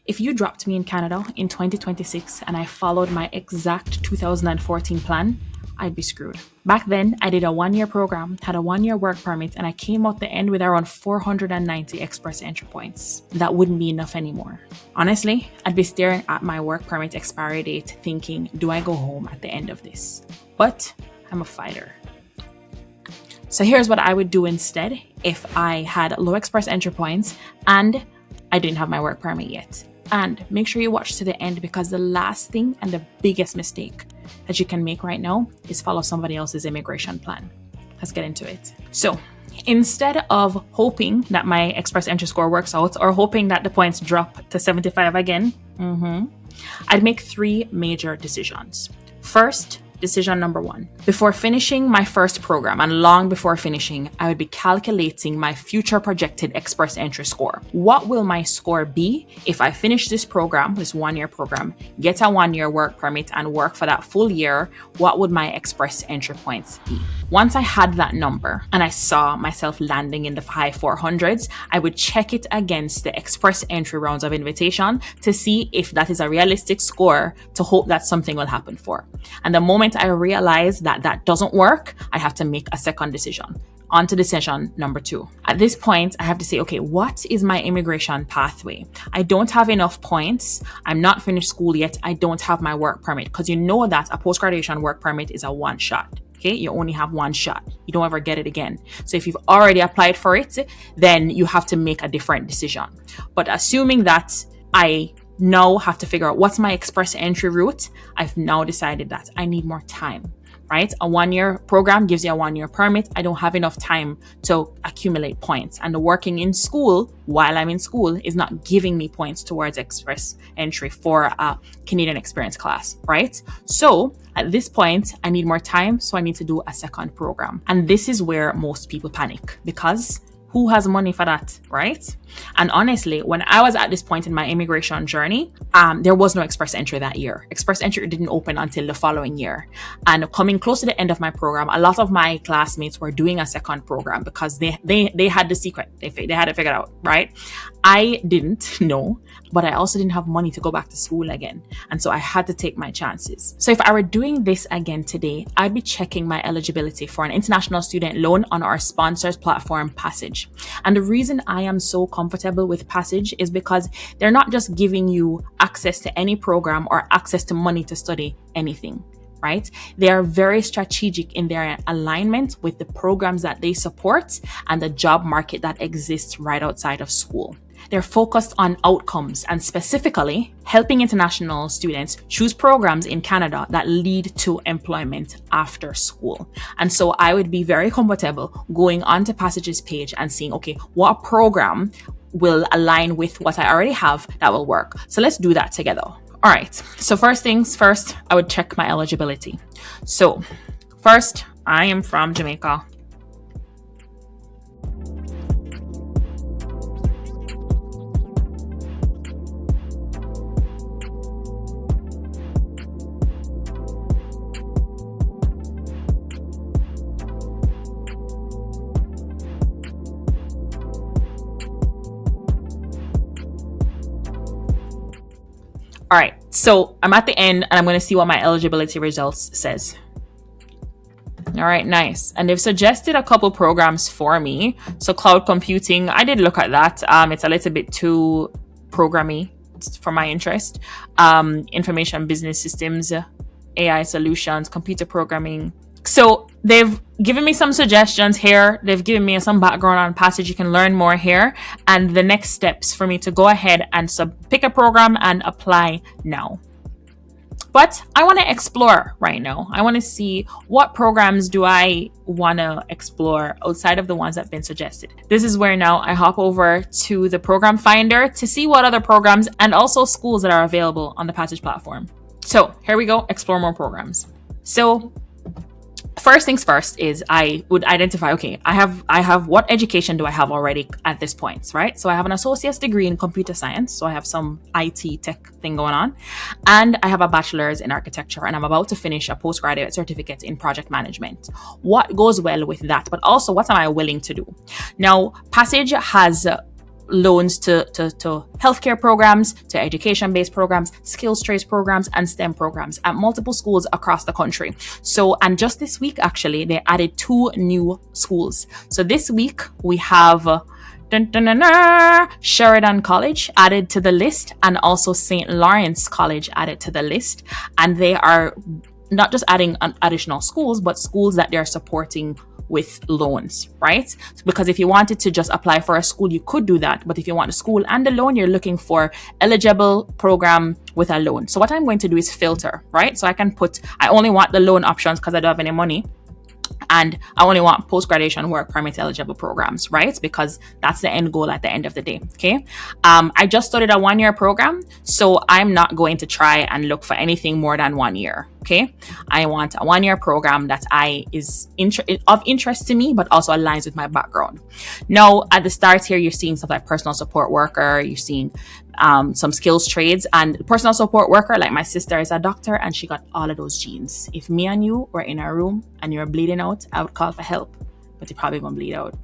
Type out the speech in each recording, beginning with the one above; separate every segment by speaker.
Speaker 1: If you dropped me in Canada in 2026 and I followed my exact 2014 plan, I'd be screwed. Back then, I did a 1-year program, had a 1-year work permit, and I came out the end with around 490 express entry points. That wouldn't be enough anymore. Honestly, I'd be staring at my work permit expiry date thinking, do I go home at the end of this? But I'm a fighter. So here's what I would do instead if I had low express entry points and I didn't have my work permit yet. And make sure you watch to the end, because the last thing and the biggest mistake that you can make right now is follow somebody else's immigration plan. Let's get into it. So instead of hoping that my express entry score works out or hoping that the points drop to 75 again, I'd make 3 major decisions. First, decision number 1. Before finishing my first program, and long before finishing, I would be calculating my future projected express entry score. What will my score be if I finish this program, this 1-year program, get a 1-year work permit and work for that full year? What would my express entry points be? Once I had that number and I saw myself landing in the high 400s, I would check it against the express entry rounds of invitation to see if that is a realistic score to hope that something will happen for. And the moment I realize that that doesn't work, I have to make a second decision. On to decision number 2. At this point, I have to say, okay, what is my immigration pathway? I don't have enough points. I'm not finished school yet. I don't have my work permit, because you know that a post-graduation work permit is a one shot. Okay, you only have one shot. You don't ever get it again. So if you've already applied for it, then you have to make a different decision. But assuming that I now have to figure out what's my express entry route, I've now decided that I need more time, right? A 1-year program gives you a 1-year permit. I don't have enough time to accumulate points. And the working in school while I'm in school is not giving me points towards express entry for a Canadian experience class, right? So at this point, I need more time. So I need to do a second program. And this is where most people panic, because who has money for that, right? And honestly, when I was at this point in my immigration journey, there was no express entry that year. Express entry didn't open until the following year. And coming close to the end of my program, a lot of my classmates were doing a second program because they had the secret. They had it figured out, right? I didn't know, but I also didn't have money to go back to school again. And so I had to take my chances. So if I were doing this again today, I'd be checking my eligibility for an international student loan on our sponsors platform, Passage. And the reason I am so comfortable with Passage is because they're not just giving you access to any program or access to money to study anything, right? They are very strategic in their alignment with the programs that they support and the job market that exists right outside of school. They're focused on outcomes and specifically helping international students choose programs in Canada that lead to employment after school. And so I would be very comfortable going onto Passage's page and seeing, okay, what program will align with what I already have that will work. So let's do that together. All right. So first things first, I would check my eligibility. So first, I am from Jamaica. All right, so I'm at the end and I'm going to see what my eligibility results says. All right, nice. And they've suggested a couple programs for me. So cloud computing, I did look at that. It's a little bit too programmy for my interest. Information business systems, AI solutions, computer programming. So they've given me some suggestions here. They've given me some background on Passage. You can learn more here. And the next steps for me to go ahead and pick a program and apply now. But I want to explore right now. I want to see what programs do I want to explore outside of the ones that have been suggested. This is where now I hop over to the program finder to see what other programs and also schools that are available on the Passage platform. So here we go, explore more programs. So first things first is I would identify, okay, I have what education do I have already at this point, right? So I have an associate's degree in computer science. So I have some IT tech thing going on. And I have a bachelor's in architecture, and I'm about to finish a postgraduate certificate in project management. What goes well with that? But also, what am I willing to do? Now, Passage has loans to healthcare programs, to education-based programs, skills trades programs, and STEM programs at multiple schools across the country. So, and just this week, actually, they added 2 new schools. So this week we have Sheridan College added to the list, and also St. Lawrence College added to the list. And they are not just adding additional schools, but schools that they're supporting with loans, right? Because if you wanted to just apply for a school, you could do that. But if you want a school and a loan, you're looking for eligible program with a loan. So what I'm going to do is filter, right? So I only want the loan options because I don't have any money. And I only want post-graduation work permit eligible programs, right? Because that's the end goal at the end of the day, okay? I just started a 1-year program, so I'm not going to try and look for anything more than 1 year, okay? I want a 1-year program that is of interest to me, but also aligns with my background. Now, at the start here, you're seeing stuff like personal support worker, you're seeing some skills trades, and personal support worker, like my sister is a doctor and she got all of those genes. If me and you were in a room and you're bleeding out, I would call for help, but you're probably gonna bleed out.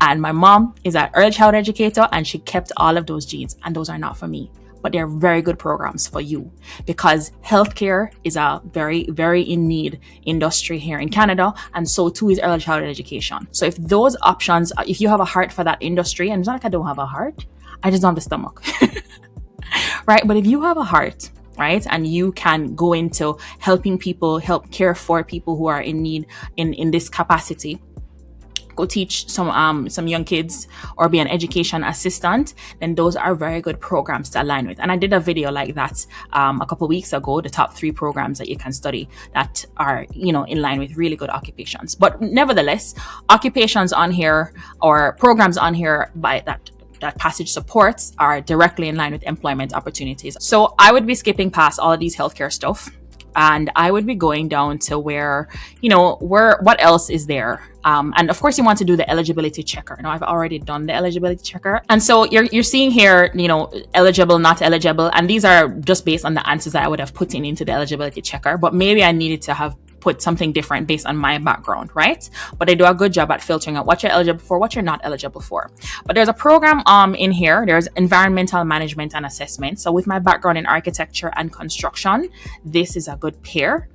Speaker 1: And my mom is an early child educator and she kept all of those genes, and those are not for me, but they're very good programs for you, because healthcare is a very, very in need industry here in Canada, and so too is early childhood education. So if those options, if you have a heart for that industry, and it's not like I don't have a heart, I just don't have the stomach, right? But if you have a heart, right, and you can go into helping people, help care for people who are in need in this capacity, go teach some young kids or be an education assistant, then those are very good programs to align with. And I did a video like that a couple weeks ago, the top 3 programs that you can study that are, in line with really good occupations. But nevertheless, occupations on here or programs on here that passage supports are directly in line with employment opportunities. So I would be skipping past all of these healthcare stuff, and I would be going down to where what else is there. And of course you want to do the eligibility checker. Now I've already done the eligibility checker. And so you're seeing here, eligible, not eligible. And these are just based on the answers that I would have put into the eligibility checker, but maybe I needed to have put something different based on my background, right? But they do a good job at filtering out what you're eligible for, what you're not eligible for. But there's a program in here. There's environmental management and assessment. So with my background in architecture and construction, this is a good pair.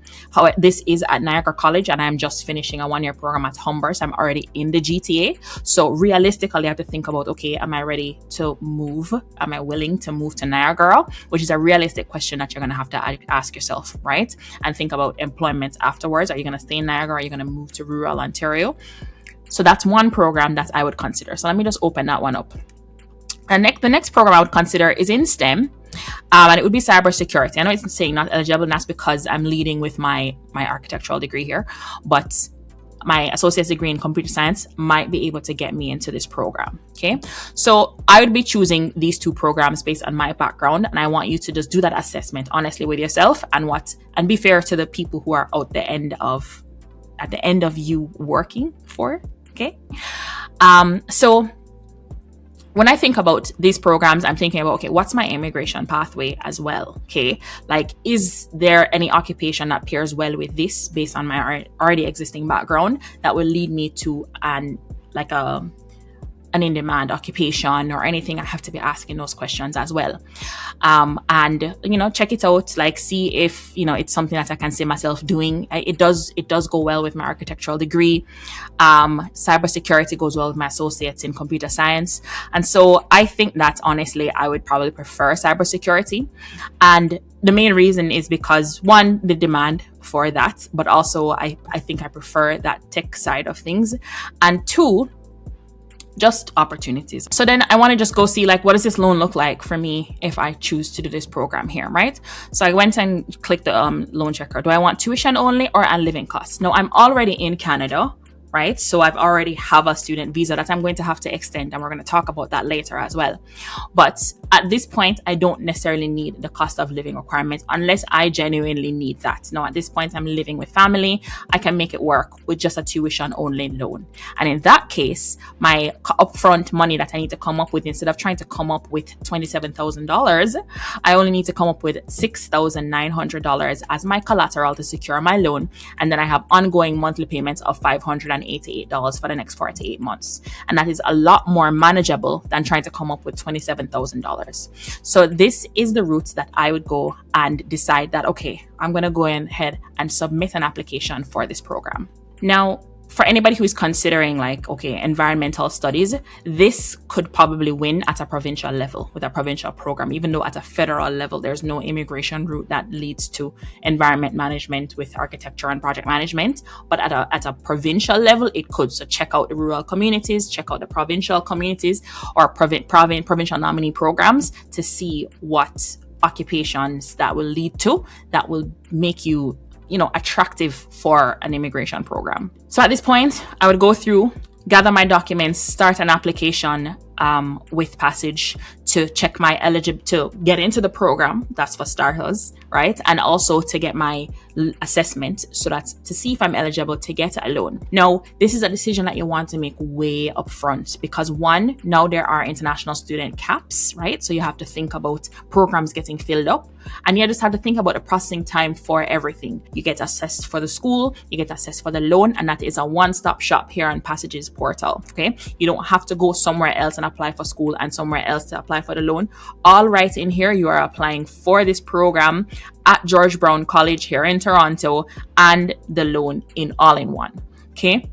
Speaker 1: This is at Niagara College, and I'm just finishing a 1-year program at Humber. So I'm already in the GTA. So realistically, I have to think about, okay, am I ready to move? Am I willing to move to Niagara? Which is a realistic question that you're going to have to ask yourself, right? And think about employment afterwards. Are you going to stay in Niagara? Are you going to move to rural Ontario? So that's one program that I would consider. So let me just open that one up. And the next program I would consider is in STEM. And it would be cybersecurity. I know it's saying not eligible, and that's because I'm leading with my architectural degree here, but my associate's degree in computer science might be able to get me into this program. Okay, so I would be choosing these 2 programs based on my background, and I want you to just do that assessment honestly with yourself and be fair to the people who are at the end of you working for. Okay, so when I think about these programs, I'm thinking about, okay, what's my immigration pathway as well? Okay, like, is there any occupation that pairs well with this based on my already existing background that will lead me to an in-demand occupation or anything? I have to be asking those questions as well. And, check it out, like, see if, it's something that I can see myself doing. It does go well with my architectural degree. Cybersecurity goes well with my associates in computer science. And so I think that honestly, I would probably prefer cybersecurity. And the main reason is because, one, the demand for that, but also I think I prefer that tech side of things. And 2, just opportunities. So then I want to just go see, like, what does this loan look like for me if I choose to do this program here, right? So I went and clicked the loan checker. Do I want tuition only or a living cost? Now I'm already in Canada, right? So I've already have a student visa that I'm going to have to extend, and we're going to talk about that later as well. But at this point, I don't necessarily need the cost of living requirement unless I genuinely need that. Now, at this point, I'm living with family. I can make it work with just a tuition only loan. And in that case, my upfront money that I need to come up with, instead of trying to come up with $27,000, I only need to come up with $6,900 as my collateral to secure my loan. And then I have ongoing monthly payments of $590. $188 for the next 48 months. And that is a lot more manageable than trying to come up with $27,000. So this is the route that I would go and decide that, okay, I'm going to go ahead and submit an application for this program. Now, for anybody who is considering like, okay, environmental studies, this could probably win at a provincial level with a provincial program, even though at a federal level, there's no immigration route that leads to environment management with architecture and project management. But at a provincial level, it could. So check out the rural communities, check out the provincial communities or provincial nominee programs to see what occupations that will lead to, that will make you attractive for an immigration program. So at this point, I would go through, gather my documents, start an application with Passage to check my eligibility to get into the program. That's for starters, right? And also to get my assessment so that to see if I'm eligible to get a loan. Now, this is a decision that you want to make way up front because one, now there are international student caps, right? So you have to think about programs getting filled up, and you just have to think about the processing time for everything. You get assessed for the school, you get assessed for the loan, and that is a one-stop shop here on Passage's portal, okay? You don't have to go somewhere else and apply for school and somewhere else to apply for the loan. All right in here, you are applying for this program at George Brown College here in Toronto and the loan in all-in-one, okay?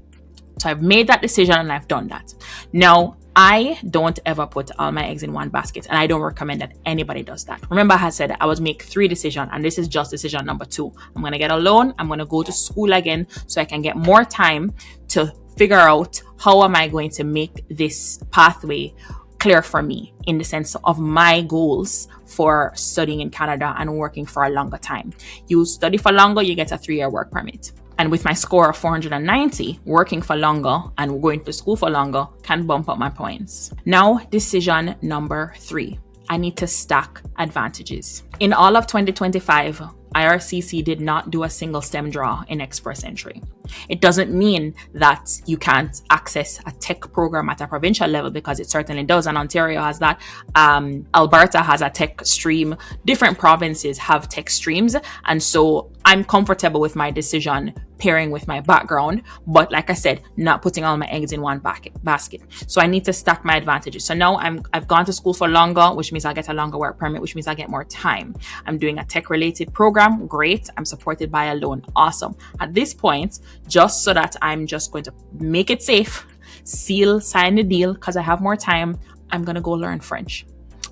Speaker 1: So I've made that decision and I've done that. Now, I don't ever put all my eggs in one basket, and I don't recommend that anybody does that. Remember, I said I would make 3 decisions, and this is just decision number 2. I'm going to get a loan. I'm going to go to school again so I can get more time to figure out how am I going to make this pathway clear for me in the sense of my goals for studying in Canada and working for a longer time. You study for longer, you get a 3-year work permit. And with my score of 490, working for longer and going to school for longer can bump up my points. Now, decision number 3. I need to stack advantages. In all of 2025, IRCC did not do a single STEM draw in Express Entry. It doesn't mean that you can't access a tech program at a provincial level, because it certainly does. And Ontario has that. Alberta has a tech stream. Different provinces have tech streams. And so I'm comfortable with my decision pairing with my background. But like I said, not putting all my eggs in one basket. So I need to stack my advantages. So now I've gone to school for longer, which means I'll get a longer work permit, which means I get more time. I'm doing a tech related program. Great. I'm supported by a loan. Awesome. At this point, just so that I'm just going to make it safe, sign the deal because I have more time, I'm going to go learn French.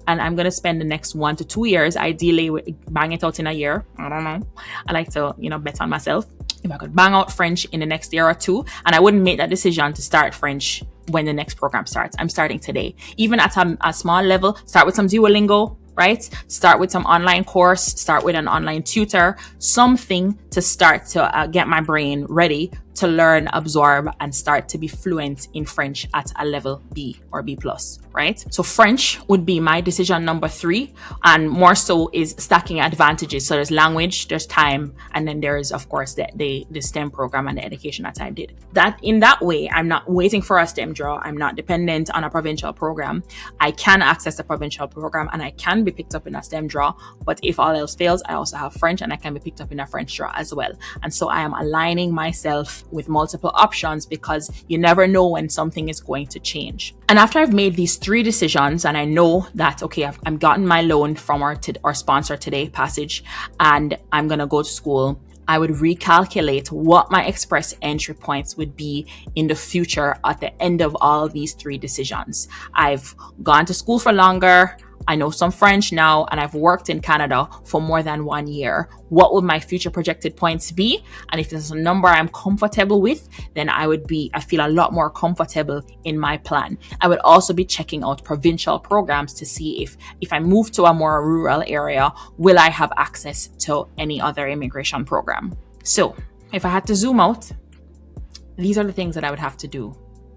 Speaker 1: And I'm going to spend the next 1 to 2 years, ideally bang it out in a year. I don't know. I like to, bet on myself. If I could bang out French in the next year or 2, and I wouldn't make that decision to start French when the next program starts. I'm starting today. Even at a small level, start with some Duolingo, right? Start with some online course, start with an online tutor, something to start to get my brain ready to learn, absorb, and start to be fluent in French at a level B or B+, right? So French would be my decision number 3, and more so is stacking advantages. So there's language, there's time, and then there is, of course, the STEM program and the education that I did. That in that way, I'm not waiting for a STEM draw. I'm not dependent on a provincial program. I can access the provincial program and I can be picked up in a STEM draw. But if all else fails, I also have French and I can be picked up in a French draw as well. And so I am aligning myself with multiple options because you never know when something is going to change. And after I've made these 3 decisions and I know that, okay, I've gotten my loan from our sponsor today, Passage, and I'm going to go to school, I would recalculate what my Express Entry points would be in the future at the end of all these 3 decisions. I've gone to school for longer. I know some French now, and I've worked in Canada for more than 1 year. What would my future projected points be? And if there's a number I'm comfortable with, then I feel a lot more comfortable in my plan. I would also be checking out provincial programs to see if I move to a more rural area, will I have access to any other immigration program? So if I had to zoom out, these are the things that I would have to do.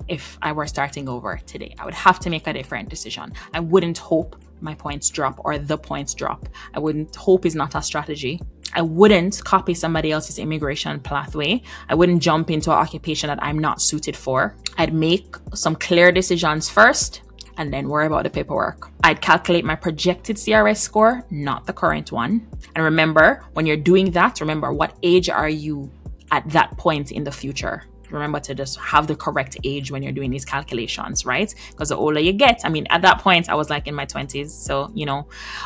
Speaker 1: If I were starting over today, I would have to make a different decision. I wouldn't hope my points drop or the points drop. I wouldn't hope is not a strategy. I wouldn't copy somebody else's immigration pathway. I wouldn't jump into an occupation that I'm not suited for. I'd make some clear decisions first and then worry about the paperwork. I'd calculate my projected CRS score, not the current one. And remember, when you're doing that, remember what age are you at that point in the future? remember to just have the correct age when you're doing these calculations, right? Because the older you get, I mean, at that point, I was like in my 20s. So,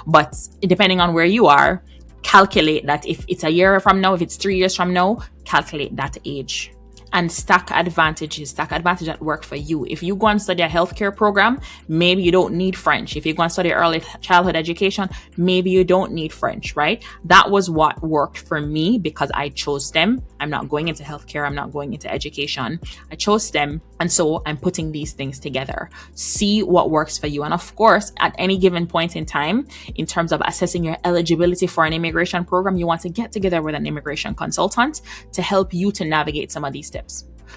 Speaker 1: but depending on where you are, calculate that. If it's a year from now, if it's 3 years from now, calculate that age. And stack advantages that work for you. If you go and study a healthcare program, maybe you don't need French. If you go and study early childhood education, maybe you don't need French, right? That was what worked for me because I chose STEM. I'm not going into healthcare. I'm not going into education. I chose STEM. And so I'm putting these things together. See what works for you. And of course, at any given point in time, in terms of assessing your eligibility for an immigration program, you want to get together with an immigration consultant to help you to navigate some of these steps.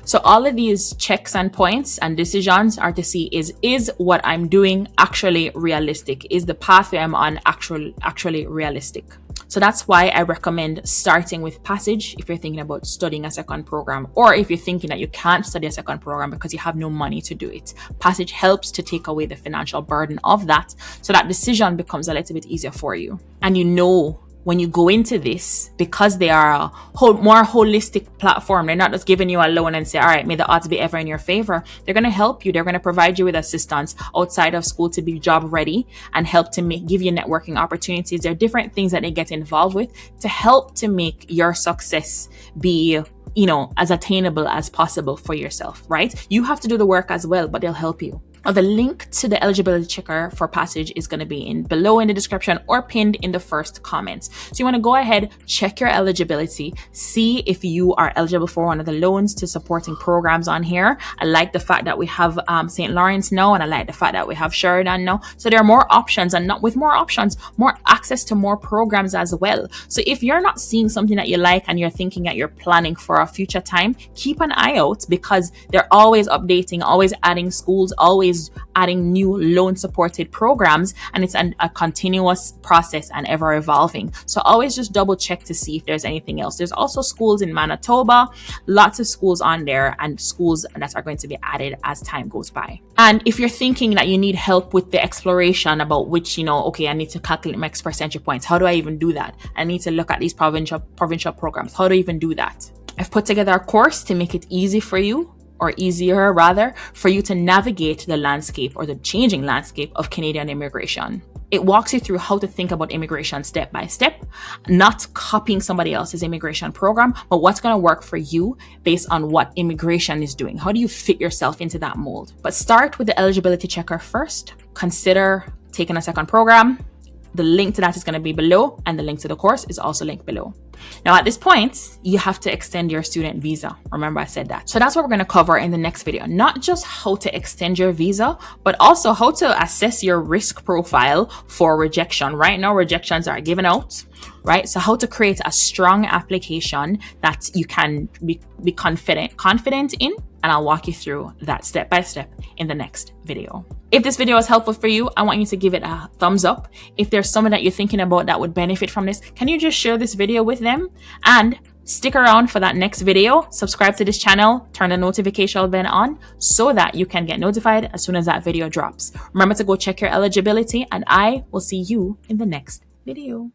Speaker 1: So all of these checks and points and decisions are to see is what I'm doing actually realistic? Is the pathway I'm on actually realistic? So that's why I recommend starting with Passage if you're thinking about studying a second program, or if you're thinking that you can't study a second program because you have no money to do it. Passage helps to take away the financial burden of that, so that decision becomes a little bit easier for you. And when you go into this, because they are a more holistic platform, they're not just giving you a loan and say, all right, may the odds be ever in your favor. They're going to help you. They're going to provide you with assistance outside of school to be job ready and help to give you networking opportunities. There are different things that they get involved with to help to make your success be as attainable as possible for yourself, right? You have to do the work as well, but they'll help you. Now, the link to the eligibility checker for Passage is going to be below in the description or pinned in the first comments. So you want to go ahead, check your eligibility, see if you are eligible for one of the loans to supporting programs on here. I like the fact that we have St. Lawrence now, and I like the fact that we have Sheridan now. So there are more options, and not with more options, more access to more programs as well. So if you're not seeing something that you like and you're thinking that you're planning for a future time, keep an eye out, because they're always updating, always adding schools, always adding new loan supported programs, and it's a continuous process and ever evolving. So always just double check to see if there's anything else. There's also schools in Manitoba, lots of schools on there, and schools that are going to be added as time goes by. And if you're thinking that you need help with the exploration about which, okay, I need to calculate my express entry points. How do I even do that? I need to look at these provincial programs. How do I even do that? I've put together a course to make it easy for you, or easier rather, for you to navigate the landscape, or the changing landscape of Canadian immigration. It walks you through how to think about immigration step by step, not copying somebody else's immigration program, but what's going to work for you based on what immigration is doing. How do you fit yourself into that mold? But start with the eligibility checker first. Consider taking a second program. The link to that is going to be below, and the link to the course is also linked below. Now, at this point, you have to extend your student visa. Remember, I said that. So that's what we're going to cover in the next video. Not just how to extend your visa, but also how to assess your risk profile for rejection. Right now, rejections are given out, right? So how to create a strong application that you can be confident in. And I'll walk you through that step by step in the next video. If this video was helpful for you, I want you to give it a thumbs up. If there's someone that you're thinking about that would benefit from this, can you just share this video with them? And stick around for that next video. Subscribe to this channel, turn the notification bell on so that you can get notified as soon as that video drops. Remember to go check your eligibility, and I will see you in the next video.